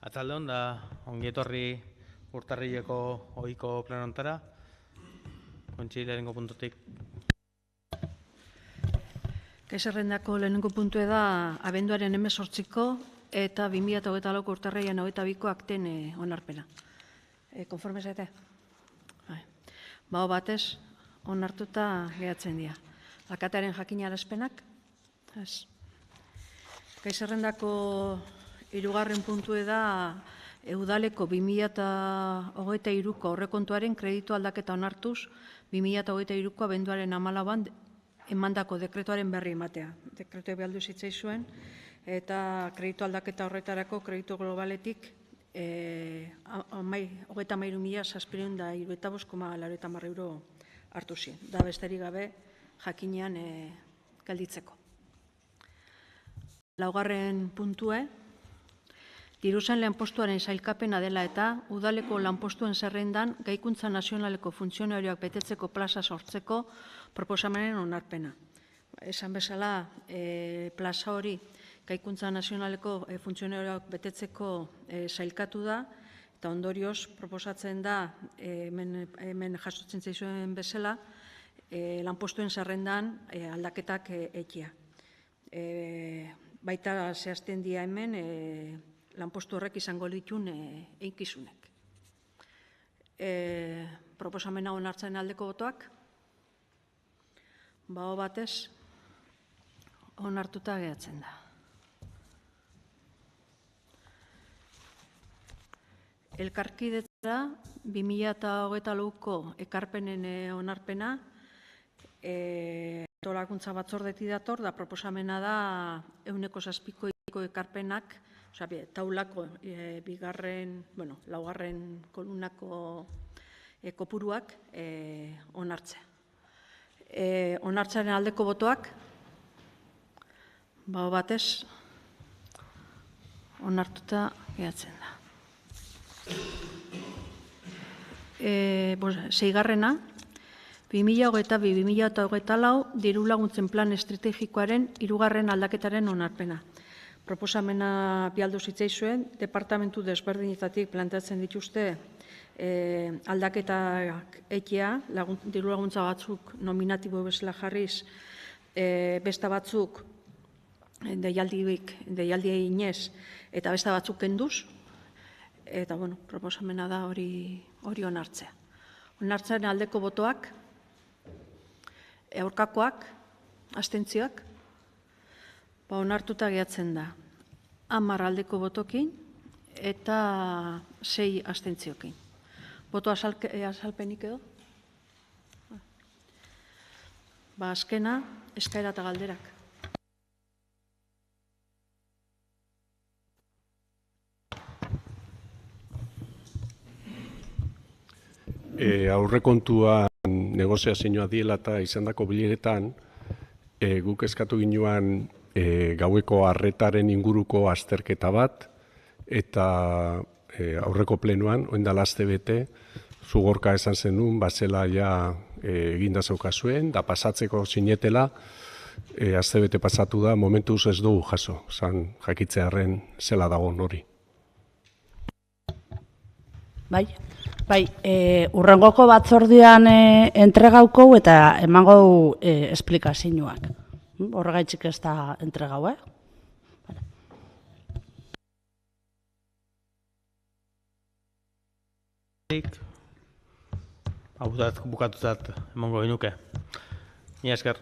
Atzaldeon da ongi etorri urtarrileko ohiko plenontara. Kontxi lehenengo puntutik. Gai zerrendako lehenengo puntua da abenduaren 18ko eta 2024ko urtarrilaren 22ko akten onarpena. Konforme zaite? Baho batez, onartuta geratzen dira. Alkatearen jakinarazpenak? Ez. Gai zerrendako hirugarren puntue da udaleko 2023ko aurrekontuaren kreditu aldaketa onartuz 2023ko abenduaren 14an emandako dekretuaren berri ematea. Dekretua behaldu zitzaizuen eta kreditu aldaketa horretarako kreditu globaletik 33.675,90 euro hartu ziren. Da besterik gabe jakinean gelditzeko. Laugarren puntue, diruzan lanpostuaren sailkapena dela eta udaleko lanpostuen zerrendan gaikuntza nazionaleko funtzionarioak betetzeko plaza sortzeko proposamenen onarpena. Esan bezala, plaza hori gaikuntza nazionaleko funtzionarioak betetzeko sailkatu da, eta ondorioz proposatzen da, hemen jasotzen zaizuen bezala, lanpostuen zerrendan aldaketak egitea. Baita zehazten dira hemen, lanpostu horrek izango ditun einkizunek. Proposamena onartzen aldeko botoak? Baho batez, onartuta geratzen da. Elkarkidetzara 2024ko ekarpenen onarpena, antolakuntza batzordetik dator, da proposamena da 7%ko ekarpenak, taulako laugarren kolumnako kopuruak onartzea. Onartzearen aldeko botoak, baho batez, onartuta geratzen da. Seigarrena, 2022-2024 diru laguntzen plan estrategikoaren 3. aldaketaren onarpena. Proposamena bialdu zitzaizuen, departamentu desberdinetatik planteatzen dituzte aldaketak egitea, diru laguntza batzuk nominatibo bezala jarriz, beste batzuk deialdi eginez eta beste batzuk kenduz, eta proposamena da hori onartzea. Onartzearen aldeko botoak, aurkakoak, abstentzioak, onartuta geratzen da 10 aldeko botokin eta 6 abstentziokin. Boto azalpenik edo? Azkena, eskaera eta galderak. Aurrekontuan negoziazioa diela eta izandako bileretan, guk eskatu ginuan gaueko arretaren inguruko azterketa bat, eta aurreko plenoan, oindala astebete, zugorka esan zenun, bazela ja eginda zeukazuen, da pasatzeko sinetela, astebete pasatu da, momentuz ez dugu jaso, zan jakitzearen zela dagoen hori. Bai, urrengoko batzordean entregauko eta emango esplikazioak. Horregaitzik ez da entregau, Hau bukatutzat emango genuke. Mila esker.